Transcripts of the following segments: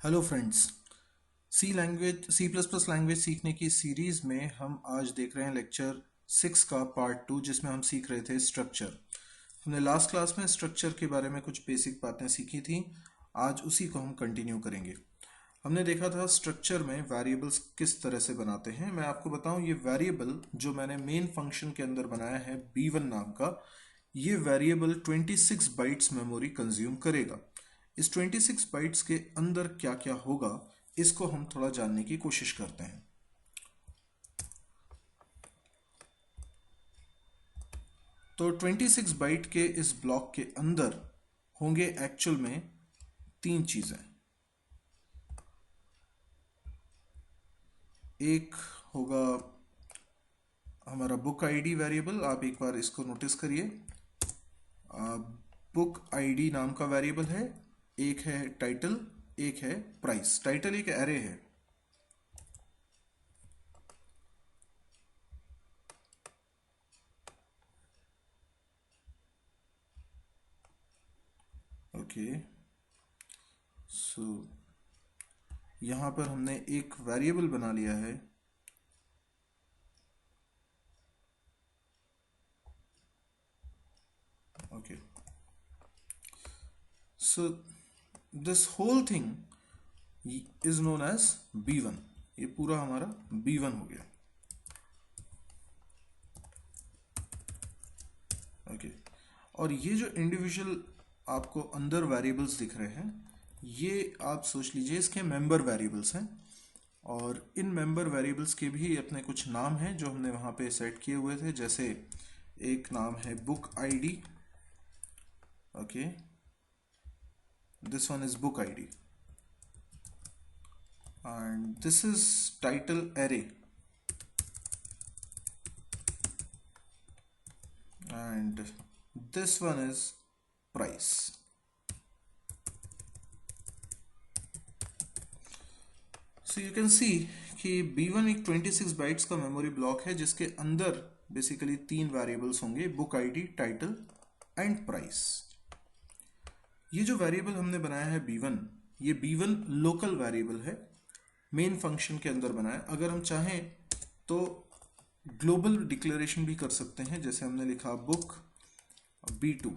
Hello friends. C plus plus language सीखने की series में हम आज देख रहे हैं लेक्चर 6 का पार्ट 2, जिसमें हम सीख रहे थे स्ट्रक्चर। हमने लास्ट क्लास में स्ट्रक्चर के बारे में कुछ बेसिक बातें सीखी थी। आज उसी को हम कंटिन्यू करेंगे। हमने देखा था स्ट्रक्चर में वेरिएबल्स किस तरह से बनाते हैं। मैं आपको बताऊं, ये वेरिएबल जो मैंने मेन फंक्शन के अंदर बनाया है b1 नाम का, ये वेरिएबल 26 बाइट्स मेमोरी कंज्यूम करेगा। इस 26 बाइट्स के अंदर क्या क्या होगा, इसको हम थोड़ा जानने की कोशिश करते हैं। तो 26 बाइट के इस ब्लॉक के अंदर होंगे एक्चुअल में तीन चीज़ें। एक होगा हमारा बुक आईडी वेरिएबल। आप एक बार इसको नोटिस करिए। बुक आईडी नाम का वेरिएबल है। एक है टाइटल, एक है प्राइस। टाइटल एक एरे है। ओके, सो यहाँ पर हमने एक वेरिएबल बना लिया है। Okay, so this whole thing is known as b1। ये पूरा हमारा b1 हो गया। ओके, और ये जो इंडिविजुअल आपको अंदर वेरिएबल्स दिख रहे हैं, ये आप सोच लीजिए इसके मेंबर वेरिएबल्स हैं। और इन मेंबर वेरिएबल्स के भी अपने कुछ नाम हैं जो हमने वहाँ पे सेट किए हुए थे। जैसे एक नाम है book ID. Okay, this one is book ID and this is title array and this one is price. So you can see कि B1 एक 26 बाइट्स का मेमोरी ब्लॉक है जिसके अंदर बेसिकली तीन वेरिएबल्स होंगे, book ID, title and price. ये जो वेरिएबल हमने बनाया है b1, ये b1 लोकल वेरिएबल है, मेन फंक्शन के अंदर बनाया। अगर हम चाहें तो ग्लोबल डिक्लेरेशन भी कर सकते हैं। जैसे हमने लिखा बुक b2,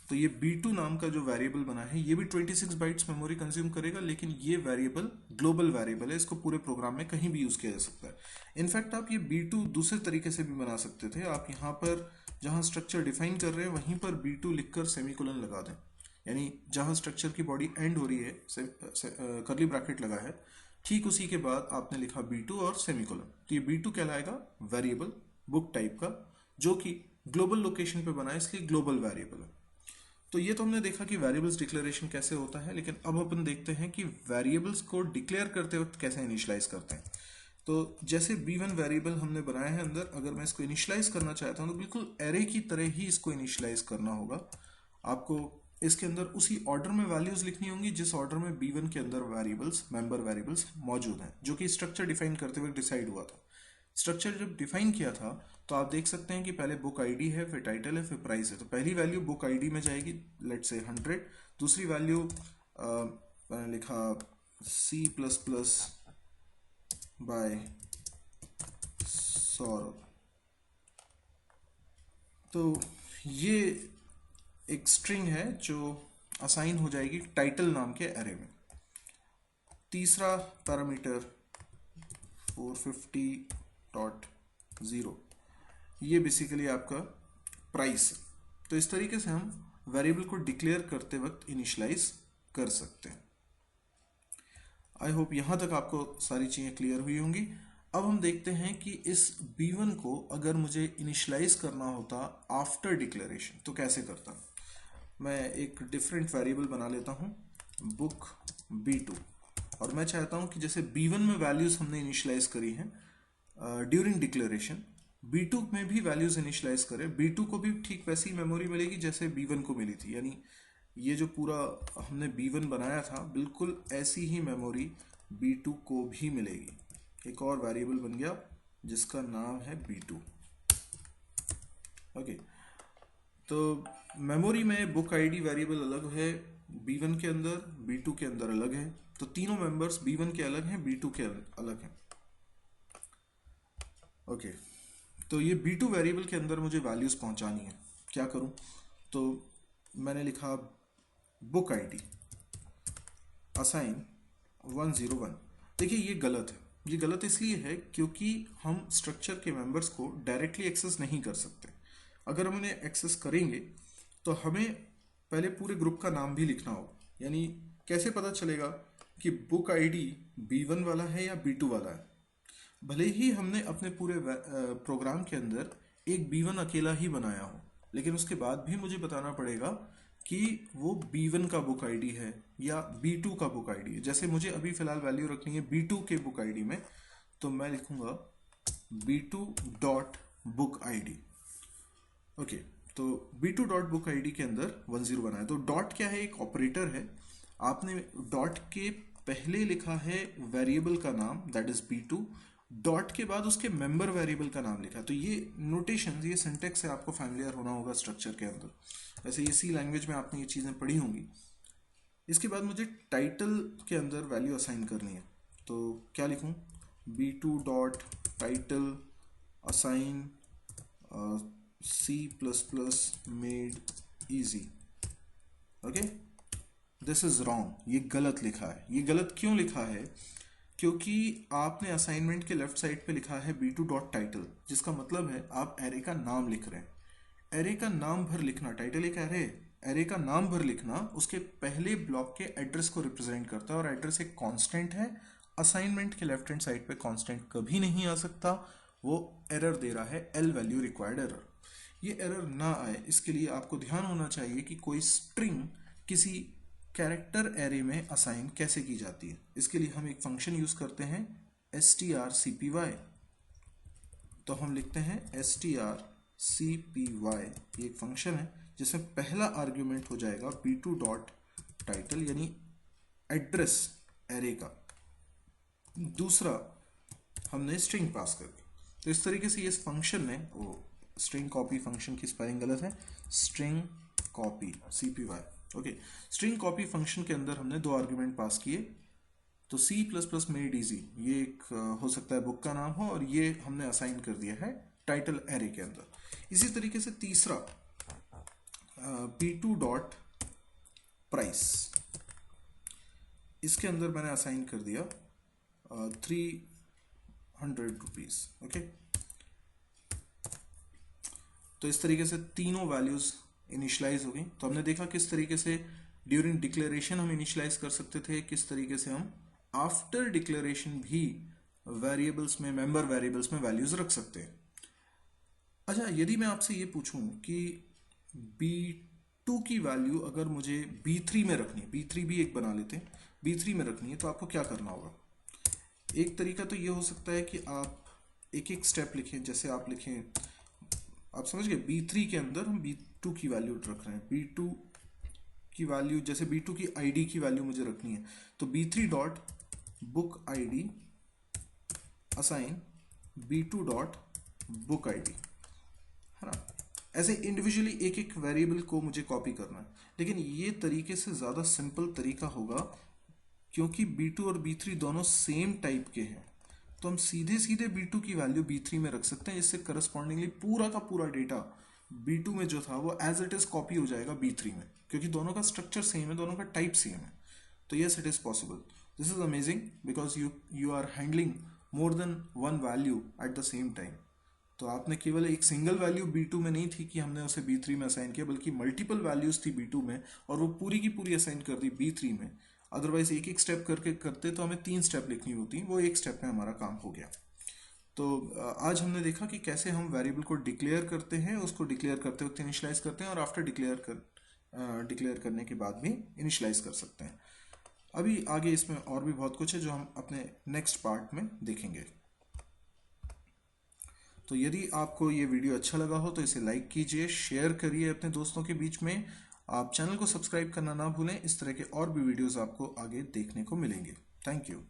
तो ये b2 नाम का जो वेरिएबल बना है ये भी 26 बाइट्स मेमोरी कंज्यूम करेगा, लेकिन ये वेरिएबल ग्लोबल वेरिएबल है। इसको पूरे प्रोग्राम में कहीं भी यूज किया जा सकता है। इनफैक्ट आप ये b2 दूसरे तरीके से भी बना सकते थे। आप यहाँ पर जहाँ स्ट्रक्चर डिफाइन कर रहे हैं वहीं पर b2 लिखकर सेमीकोलन लगा दें, यानी जहाँ स्ट्रक्चर की बॉडी एंड हो रही है कर्ली ब्रैकेट लगा है, ठीक उसी के बाद आपने लिखा b2 और सेमीकोलन, तो ये b2 कहलाएगा वेरिएबल बुक टाइप का, जो कि ग्लोबल लोकेशन पे बना है, इसलिए ग्लोबल वेरिएबल है। तो ये तो हमने देखा कि वेरिएबल्स डिक्लेरेशन कैसे होता है, लेकिन अब अपन देखते हैं कि वेरिएबल्स को डिक्लेयर करते वक्त कैसे इनिशियलाइज करते हैं। तो जैसे b1 वेरिएबल हमने बनाया है अंदर, अगर मैं इसको इनिशियलाइज करना चाहता हूँ तो बिल्कुल एरे की तरह ही इसको इनिशियलाइज करना होगा। आपको इसके अंदर उसी ऑर्डर में वैल्यूज लिखनी होंगी जिस ऑर्डर में b1 के अंदर वेरिएबल्स, मेंबर वेरिएबल्स मौजूद हैं, जो कि स्ट्रक्चर डिफाइन करते हुए डिसाइड हुआ था। स्ट्रक्चर जब डिफाइन किया था तो आप देख सकते हैं कि पहले बुक आईडी है, फिर टाइटल है, फिर प्राइस है। तो पहली वैल्यू बुक आईडी में जाएगी, लेट्स से 100। दूसरी वैल्यू मैंने लिखा C++ बाय सौरभ। तो ये एक स्ट्रिंग है जो असाइन हो जाएगी टाइटल नाम के एरे में। तीसरा पैरामीटर 450.0, ये बेसिकली आपका प्राइस है। तो इस तरीके से हम वेरिएबल को डिक्लेयर करते वक्त इनिशियलाइज कर सकते हैं। आई होप यहाँ तक आपको सारी चीज़ें क्लियर हुई होंगी। अब हम देखते हैं कि इस b1 को अगर मुझे इनिशियलाइज करना होता आफ्टर डिक्लेरेशन तो कैसे करता। मैं एक डिफरेंट वेरिएबल बना लेता हूँ, बुक b2, और मैं चाहता हूँ कि जैसे b1 में वैल्यूज हमने इनिशियलाइज करी हैं ड्यूरिंग डिक्लेरेशन, b2 में भी वैल्यूज इनिशियलाइज करें। b2 को भी ठीक वैसी मेमोरी मिलेगी जैसे b1 को मिली थी, यानी ये जो पूरा हमने b1 बनाया था बिल्कुल ऐसी ही मेमोरी b2 को भी मिलेगी। एक और वेरिएबल बन गया जिसका नाम है b2। ओके, तो मेमोरी में बुक आईडी वेरिएबल अलग है, B1 के अंदर, B2 के अंदर अलग है, तो तीनों मेंबर्स B1 के अलग हैं, B2 के अलग हैं। ओके, तो ये B2 वेरिएबल के अंदर मुझे वैल्यूज पहुंचानी है, क्या करूं? तो मैंने लिखा बुक आईडी असाइन 101। देखिए ये गलत है, ये गलत इसलिए है क्योंकि हम स्ट्रक्चर के मेंबर्स को डायरेक्टली एक्सेस नहीं कर सकते। अगर हम उन्हें एक्सेस करेंगे तो हमें पहले पूरे ग्रुप का नाम भी लिखना होगा। यानी कैसे पता चलेगा कि बुक आईडी B1 वाला है या B2 वाला है? भले ही हमने अपने पूरे प्रोग्राम के अंदर एक B1 अकेला ही बनाया हो, लेकिन उसके बाद भी मुझे बताना पड़ेगा कि वो B1 का बुक आईडी है या B2 का बुक आईडी है। जैसे मुझे अभी फिलहाल वैल्यू रखनी है B2 के बुक आईडी में, तो मैं लिखूंगा B2 dot book ID. Okay, तो B2 डॉट बुक आईडी के अंदर 10 बनाया। तो डॉट क्या है? एक ऑपरेटर है। आपने डॉट के पहले लिखा है वेरिएबल का नाम, दैट इज B2, डॉट के बाद उसके मेंबर वेरिएबल का नाम लिखा। तो ये नोटेशन, ये सिंटेक्स से आपको फैमिलियर होना होगा स्ट्रक्चर के अंदर। वैसे ये सी लैंग्वेज में आपने ये चीज़ें पढ़ी होंगी। इसके बाद मुझे टाइटल के अंदर वैल्यू असाइन करनी है, तो क्या लिखूं? B2 dot title assign C++ made easy. Okay, this is wrong, ये गलत लिखा है। ये गलत क्यों लिखा है? क्योंकि आपने असाइनमेंट के लेफ्ट साइड पे लिखा है B2 डॉट टाइटल, जिसका मतलब है आप एरे का नाम लिख रहे हैं। एरे का नाम भर लिखना, टाइटल एक एरे, एरे का नाम भर लिखना उसके पहले ब्लॉक के एड्रेस को रिप्रेजेंट करता है, और एड्रेस एक कांस्टेंट है। असाइनमेंट के लेफ्ट हैंड साइड पे कांस्टेंट कभी नहीं आ सकता, वो एरर दे रहा है, L वैल्यू रिक्वायर्ड एरर। ये एरर ना आए इसके लिए आपको ध्यान होना चाहिए कि कोई स्ट्रिंग किसी कैरेक्टर एरे में असाइन कैसे की जाती है। इसके लिए हम एक फंक्शन यूज करते हैं strcpy। तो हम लिखते हैं strcpy, ये एक फंक्शन है जिसमें पहला आर्ग्यूमेंट हो जाएगा B2 डॉट टाइटल यानी एड्रेस एरे का, दूसरा हमने स्ट्रिंग पास कर दी। तो इस तरीके से इस फंक्शन में, वो स्ट्रिंग कॉपी फंक्शन की स्पेलिंग गलत है, string copy CPY। Okay, string copy function के अंदर हमने दो आर्ग्यूमेंट पास किए। तो C++ मेड इजी, ये एक हो सकता है बुक का नाम हो, और ये हमने असाइन कर दिया है टाइटल एरे के अंदर। इसी तरीके से तीसरा B2 डॉट प्राइस, इसके अंदर मैंने असाइन कर दिया 300 रुपीज। ओके, तो इस तरीके से तीनों वैल्यूज इनिशियलाइज हो गई। तो हमने देखा किस तरीके से ड्यूरिंग डिक्लेरेशन हम इनिशियलाइज कर सकते थे, किस तरीके से हम आफ्टर डिक्लेरेशन भी वेरिएबल्स में, मेंबर वेरिएबल्स में वैल्यूज रख सकते हैं। अच्छा, यदि मैं आपसे ये पूछूं कि B2 की वैल्यू अगर मुझे B3 में रखनी है, B3 भी एक बना लेते हैं, B3 में रखनी है, तो आपको क्या करना होगा? एक तरीका तो ये हो सकता है कि आप एक एक स्टेप लिखें। जैसे आप लिखें, आप समझ गए, B3 के अंदर हम B2 की वैल्यू रख रहे हैं। B2 की वैल्यू, जैसे B2 की ID की वैल्यू मुझे रखनी है, तो B3 dot book ID assign B2 dot book ID, है ना? ऐसे इंडिविजुअली एक एक वेरिएबल को मुझे कॉपी करना है, लेकिन ये तरीके से ज़्यादा सिंपल तरीका होगा क्योंकि B2 और B3 दोनों सेम टाइप के हैं। तो हम सीधे सीधे B2 की वैल्यू B3 में रख सकते हैं, इससे करस्पॉन्डिंगली पूरा का पूरा डेटा B2 में जो था वो एज इट इज कॉपी हो जाएगा B3 में, क्योंकि दोनों का स्ट्रक्चर सेम है, दोनों का टाइप सेम है। तो yes, it is possible. This is amazing because you are handling more than one value at the same time. तो आपने केवल एक सिंगल वैल्यू B2 में नहीं थी कि हमने उसे B3 में असाइन किया, बल्कि मल्टीपल वैल्यूज थी B2 में और वो पूरी की पूरी असाइन कर दी B3 में। अदरवाइज एक एक स्टेप करके करते तो हमें 3 स्टेप लिखनी होती, वो एक स्टेप में हमारा काम हो गया। तो आज हमने देखा कि कैसे हम वेरिएबल को डिक्लेयर करते हैं, उसको डिक्लेयर करते वक्त इनिशियलाइज करते हैं, और आफ्टर डिक्लेयर करने के बाद भी इनिशियलाइज कर सकते हैं। अभी आगे इसमें और भी बहुत कुछ है जो हम अपने नेक्स्ट पार्ट में देखेंगे। तो यदि आपको ये वीडियो अच्छा लगा हो तो इसे लाइक कीजिए, शेयर करिए अपने दोस्तों के बीच में। आप चैनल को सब्सक्राइब करना ना भूलें, इस तरह के और भी वीडियोस आपको आगे देखने को मिलेंगे। Thank you.